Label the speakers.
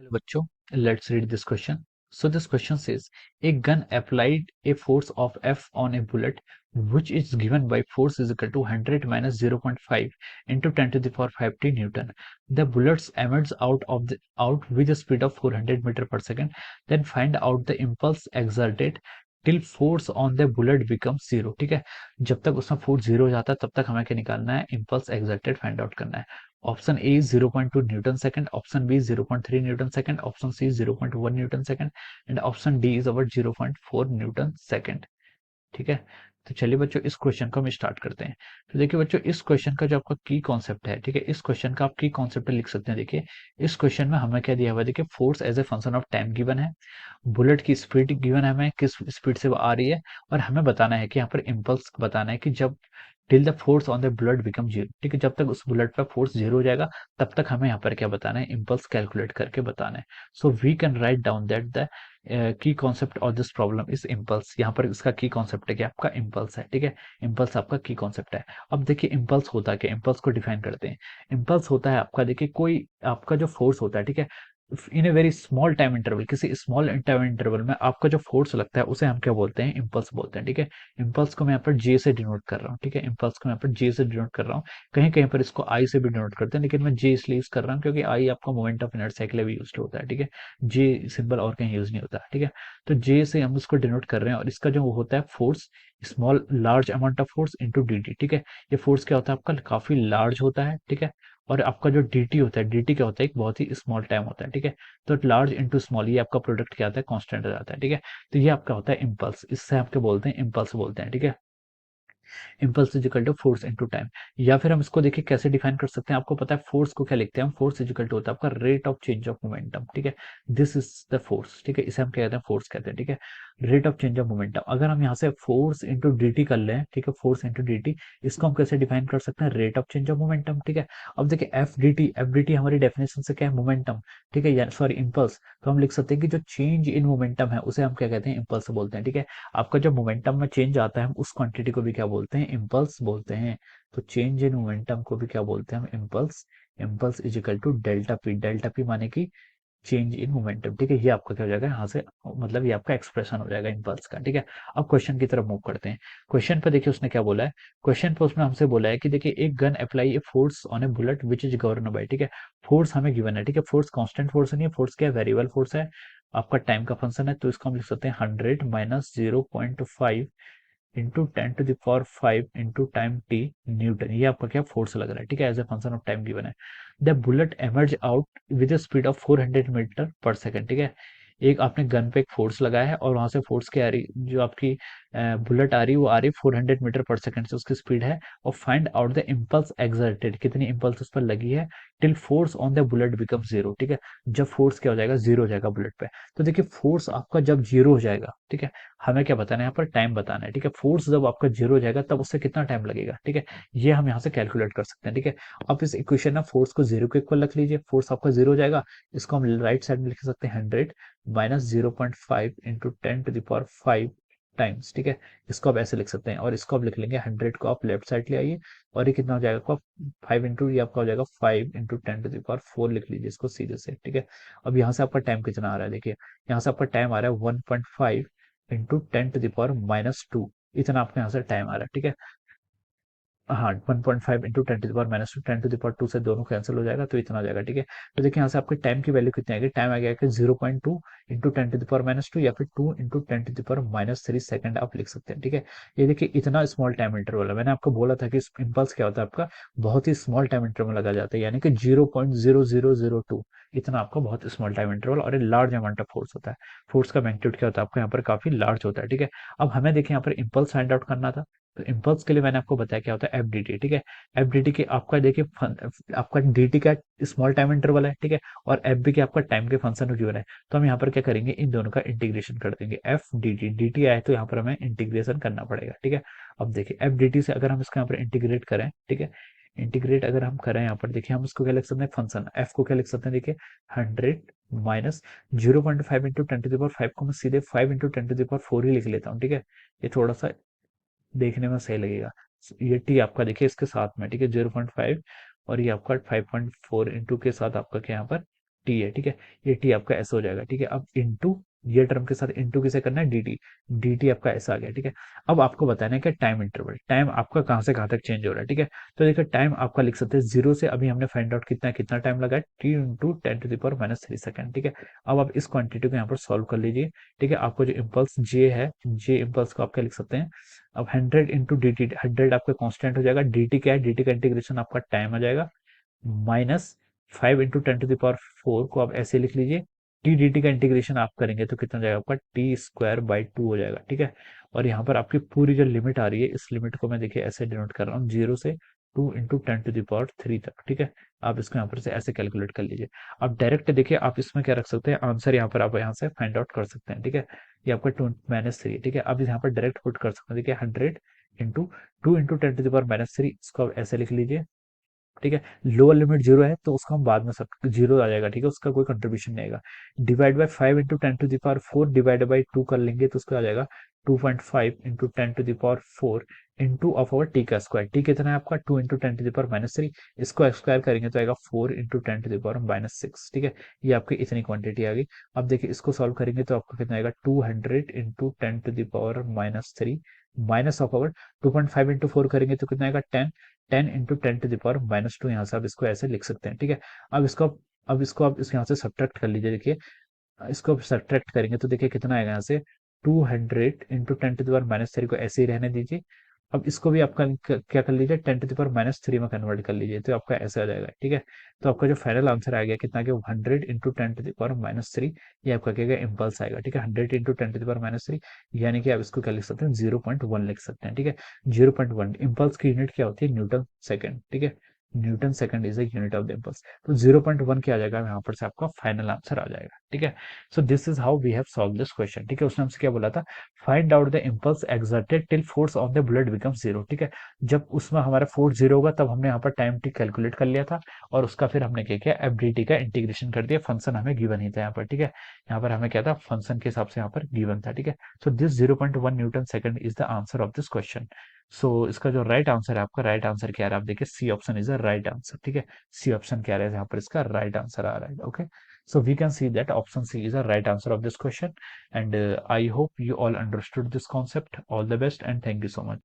Speaker 1: Hello bachcho, let's read this question. So this question says, a gun applied a force of F on a bullet which is given by force is equal to 100 minus 0.5 into 10 to the power 5 t Newton. The bullets emits out with a speed of 400 meter per second. Then find out the impulse exerted till force on the bullet becomes zero. ठीक है, जब तक उसमें force zero हो जाता है तब तक हमें क्या निकालना है, इम्पल्स एक्सर्टेड फाइंड आउट करना है. Option A is 0.2 Newton second, option B is 0.3 Newton second, option C is 0.1 Newton second and option D is about 0.4 Newton second. ठीक है, तो चलिए बच्चों इस क्वेश्चन को हम स्टार्ट करते हैं. तो देखिए बच्चों, इस क्वेश्चन का जो आपका की कॉन्सेप्ट है, ठीक है, इस क्वेश्चन का आप की कॉन्सेप्ट लिख सकते हैं. देखिए इस क्वेश्चन में हमें क्या दिया हुआ है, देखिए force as a function of time given है, बुलेट की स्पीड गिवन है, हमें किस स्पीड से वो आ रही है, और हमें बताना है कि यहाँ पर इम्पल्स बताना है कि जब till the force on the bullet become zero. ठीक है, जब तक उस बुलेट पर फोर्स जीरो हो जाएगा तब तक हमें यहाँ पर क्या बताना है, इम्पल्स कैलकुलेट करके बताना है. So we can write down that the key concept of this problem is impulse. यहाँ पर इसका की कॉन्सेप्ट है कि आपका इम्पल्स है. ठीक है, इम्पल्स आपका की कॉन्सेप्ट है. अब देखिए इम्पल्स होता है क्या, इम्पल्स को डिफाइन करते हैं. इम्पल्स होता है आपका, देखिए कोई आपका जो फोर्स होता है, ठीक है, in a very small time interval, किसी स्मॉल टाइम इंटरवल में आपका जो फोर्स लगता है उसे हम क्या बोलते हैं, इम्पल्स बोलते हैं. ठीक है, इम्पल्स को मैं यहाँ पर जे से डिनोट कर रहा हूँ. ठीक है, इम्पल्स को मैं यहाँ पर जे से डिनोट कर रहा हूँ. कहीं कहीं पर इसको आई से भी डिनोट करते हैं, लेकिन मैं जे इसलिए यूज कर रहा हूँ क्योंकि आई आपका मोमेंट ऑफ इनर्शिया के लिए भी यूज होता है. ठीक है, जे सिंबल और कहीं यूज नहीं होता. ठीक है, तो जे से हम इसको डिनोट कर रहे हैं और इसका जो होता है force, small large amount of force into D. ठीक है, ये फोर्स क्या होता है आपका, काफी लार्ज होता है. ठीक है, और आपका जो dt होता है, dt क्या होता है, एक बहुत ही स्मॉल टाइम होता है. ठीक है, तो लार्ज इंटू स्मॉल, ये आपका प्रोडक्ट क्या आता है, कांस्टेंट हो जाता है. ठीक है, तो ये आपका होता है इम्पल्स, इससे आप क्या बोलते हैं, इम्पल्स बोलते हैं. ठीक है, impulse is equal to force into time. या फिर हम इसको देखिए कैसे डिफाइन कर सकते हैं, आपको पता है फोर्स को क्या लिखते हैं हम, फोर्स इज इक्वल टू होता है आपका rate of change of momentum. ठीक है, दिस इज द फोर्स. ठीक है, इसे हम क्या कहते हैं, फोर्स कहते हैं. ठीक है, rate of change of momentum. अगर हम यहाँ से फोर्स इंटू डी कर लें, ठीक है, फोर्स इंटू डी, इसको हम कैसे डिफाइन कर सकते हैं, rate of change of momentum. ठीक है, अब देखिए एफ डी टी हमारी डेफिनेशन से क्या है, मोमेंटम. ठीक है, सॉरी इम्पल्स. तो हम लिख सकते हैं कि जो चेंज इन मोमेंटम है उसे हम क्या कहते हैं, इम्पल्स बोलते हैं. ठीक है, आपका जब मोमेंटम में चेंज आता है हम उस क्वांटिटी को भी क्या बोलते हैं, इम्पल्स बोलते हैं. तो चेंज इन मोमेंटम को भी क्या बोलते हैं हम, impulse. Impulse is equal to delta P, delta P माने की चेंज इन मोमेंटम. ठीक है, ये आपका क्या हो जाएगा यहाँ से, मतलब ये आपका एक्सप्रेशन हो जाएगा इम्पल्स का. ठीक है, अब क्वेश्चन की तरफ मूव करते हैं. क्वेश्चन पे देखिए उसने क्या बोला है, क्वेश्चन पे उसने हमसे बोला है कि देखिए एक gun apply a force on A bullet which is govern by. ठीक है, फोर्स हमें गिवन है. ठीक है, फोर्स कांस्टेंट फोर्स नहीं है, फोर्स क्या है, वेरिएबल फोर्स है, आपका टाइम का फंक्शन है. तो इसको हम लिख सकते हैं 100 minus 0.5 into 10 to the power 5 into time T newton. ये आपका क्या फोर्स लग रहा है. ठीक है, as a function of time given है. The bullet emerge out with a speed of 400 meter पर सेकंड. ठीक है, एक आपने गन पे एक फोर्स लगाया है और वहां से फोर्स क्या आ रही, जो आपकी बुलेट आ रही है वो आ रही 400 मीटर पर सेकंड से उसकी स्पीड है. और find out the impulse exerted, कितनी इम्पल्स उस पर लगी है, till force on the bullet become zero. ठीक है, जब फोर्स क्या हो जाएगा, जीरो हो जाएगा बुलेट पे. तो देखिए फोर्स आपका जब जीरो हो जाएगा, ठीक है, हमें क्या बताना है, यहाँ पर टाइम बताना है. ठीक है, फोर्स जब आपका जीरो हो जाएगा तब उससे कितना टाइम लगेगा. ठीक है, ये हम यहाँ से कैलकुलेट कर सकते हैं. ठीक है, आप इस इक्वेशन में फोर्स को जीरो के इक्वल रख लीजिए, फोर्स आपका जीरो हो जाएगा. इसको हम राइट साइड में लिख सकते हैं 100 minus 0.5 into 10 to the power 5 times. ठीक है, इसको आप ऐसे लिख सकते हैं और इसको आप लिख लेंगे 100 को आप लेफ्ट साइड ले आइए और ये कितना हो जाएगा आपका 5 इंटू, ये आपका हो जाएगा 5 इंटू 10 to the power 4 लिख लीजिए इसको सीधे से. ठीक है, अब यहाँ से आपका टाइम कितना आ रहा है, देखिए यहाँ से आपका टाइम आ रहा है 1.5 इंटू 10 to the power -2, इतना आपके यहाँ से टाइम आ रहा है. ठीक है, हाँ 1.5 into 10 to the power -2, 10 to the power 2 से दोनों कैंसिल हो जाएगा तो इतना हो जाएगा. ठीक है, तो देखिए यहाँ से आपके टाइम की वैल्यू कितनी आएगी, टाइम आ गया कि 0.2 इंटू 10 to the power -2 या फिर 2 into 10 to the power -3 second आप लिख सकते हैं. ठीक है, ये देखिए इतना स्मॉल टाइम इंटरवल है. मैंने आपको बोला था कि इम्पल्स क्या होता है आपका, बहुत ही स्मॉल टाइम इंटरवल लगा जाता है, यानी कि 0.0002, इतना आपका बहुत स्मॉल टाइम इंटरवल और ये लार्ज अमाउंट ऑफ फोर्स होता है. फोर्स का मैग्नीट्यूड क्या होता है आपका यहाँ पर, काफी लार्ज होता है. ठीक है, अब हमें देखिए यहाँ पर इम्पल्स फाइंड आउट करना था. तो इम्पल्स के लिए मैंने आपको बताया क्या होता है, एफ डी टी. ठीक है, एफ डी टी के आपका देखिए आपका डी टी का स्मॉल टाइम इंटरवल है. ठीक है, और एफ बी के आपका टाइम के फंक्शन गिवन है. तो हम यहाँ पर क्या करेंगे, इन दोनों का इंटीग्रेशन कर देंगे. F D T, D T आए तो यहाँ पर हमें इंटीग्रेशन करना पड़ेगा. ठीक है, अब देखिए एफ डी टी से अगर हम इसको यहाँ पर इंटीग्रेट करें, ठीक है, इंटीग्रेट अगर हम करें यहाँ पर देखिए हम इसको क्या लिख सकते हैं, फंक्शन एफ को क्या लिख सकते हैं, देखिए 100 minus 0.5 into 10 to the power 5 को मैं सीधे 5 इंटू 10 to the power 4 ही लिख लेता हूँ. ठीक है, ये थोड़ा सा देखने में सही लगेगा. ये टी आपका देखिए इसके साथ में, ठीक है, 0.5 और ये आपका 5.4 इंटू के साथ आपका क्या यहाँ पर टी है, ठीक है, ये टी आपका ऐसे हो जाएगा, ठीक है। अब इंटू ये टर्म के साथ इंटू किसे करना है, dt, dt आपका ऐसा आ गया, ठीक है। अब आपको बताना है कि टाइम इंटरवल, टाइम आपका कहाँ से कहाँ तक चेंज हो रहा है, ठीक है। तो देखिए टाइम आपका लिख सकते हैं जीरो से, अभी हमने फाइंड आउट कितना कितना टाइम लगा है, टी इंटू 10⁻³ सेकेंड, ठीक है। अब आप इस क्वांटिटी को यहाँ पर सॉल्व कर लीजिए, ठीक है। आपको जो इम्पल्स जे है, जे इम्पल्स को आपका लिख सकते हैं। अब 100 इंटू डी टी, 100 आपका कॉन्स्टेंट हो जाएगा, डी टी क्या है, डी टी का इंटीग्रेशन आपका टाइम आ जाएगा, माइनस 5 × 10⁴ को आप ऐसे लिख लीजिए। टी डी टी का इंटीग्रेशन आप करेंगे तो कितना जाएगा आपका, t²/2 हो जाएगा, ठीक है। और यहाँ पर आपकी पूरी जो लिमिट आ रही है, इस लिमिट को मैं देखिए ऐसे डिनोट कर रहा हूँ, 0 से 2 × 10⁻³ तक, ठीक है। आप इसको यहाँ पर से ऐसे कैलकुलेट कर लीजिए। आप डायरेक्ट देखिए आप इसमें क्या रख सकते हैं, आंसर यहाँ पर आप यहाँ से फाइंड आउट कर सकते हैं, ठीक है। ये आपका 2 - 3, ठीक है। अब यहाँ पर डायरेक्ट पुट कर सकते हैं, देखिए 100 इंटू 2 × 10⁻³ इसको आप ऐसे लिख लीजिए, ठीक है। लोअर लिमिट जीरो है तो उसको हम बाद में सब जीरो आ जाएगा, ठीक है, उसका कोई कंट्रीब्यूशन नहीं आएगा। डिवाइड बाय 5 × 10⁴ डिवाइड बाय 2 कर लेंगे तो उसका आ जाएगा 2.5 × 10⁴ इंटू ऑफ आवर टी का स्क्वायर, टी कितना है आपका 2 × 10⁻³ इसको स्क्वायर करेंगे तो आएगा 4 × 10⁻⁶, ठीक है। ये आपकी इतनी क्वांटिटी आ गई। अब देखिए इसको सॉल्व करेंगे तो आपको कितना आएगा, 200 × 10⁻³ माइनस ऑफ आवर 2.5 × 4 करेंगे तो कितना आएगा 10, 10 × 10⁻², यहाँ से आप इसको ऐसे लिख सकते हैं, ठीक है। अब इसको आप इस यहाँ से सब्ट्रैक्ट कर लीजिए, देखिए इसको आप सब्ट्रैक्ट करेंगे तो देखिए कितना आएगा यहाँ से, 200 × 10⁻³ को ऐसे ही रहने दीजिए। अब इसको भी आपका क्या कर लीजिए, 10⁻³ में कन्वर्ट कर लीजिए तो आपका ऐसे आ जाएगा, ठीक है। तो आपका जो फाइनल आंसर आ गया कितना, 100 × 10⁻³ ये आपका क्या गया, इम्पल्स आएगा, ठीक है। 100 × 10⁻³ यानी कि आप इसको क्या लिख सकते हैं, 0.1 लिख सकते हैं, ठीक है। 0.1 इम्पल्स की यूनिट क्या होती है, न्यूटन सेकंड, ठीक है। Newton second is the unit of the impulse. तो 0.1 क्या आ जाएगा, यहाँ पर से आपका फाइनल आंसर आ जाएगा, ठीक है। So this is how we have solve this question, ठीक है। उसने हमसे क्या बोला था, find out the impulse exerted till force of the bullet become zero, ठीक है। जब उसमें हमारा फोर्स जीरो होगा तब हमने यहाँ पर टाइम टी कैलकुलेट कर लिया था, और उसका फिर हमने क्या किया, एफ डी टी का इंटीग्रेशन कर दिया, फंक्शन हमें गिवन ही था यहाँ पर, ठीक है। यहाँ पर हमें क्या था, फंक्शन के हिसाब से यहाँ पर गिवन था, ठीक है। So this 0.1 newton second is the answer of this question. So इसका जो राइट आंसर है, आपका राइट आंसर क्या है, आप देखिए C option is the right answer, ठीक है। सी ऑप्शन क्या है, यहाँ पर इसका राइट आंसर आ रहा है, okay. So we can see that option C is the right answer of this question, and I hope you all understood this concept. All the best and thank you so much.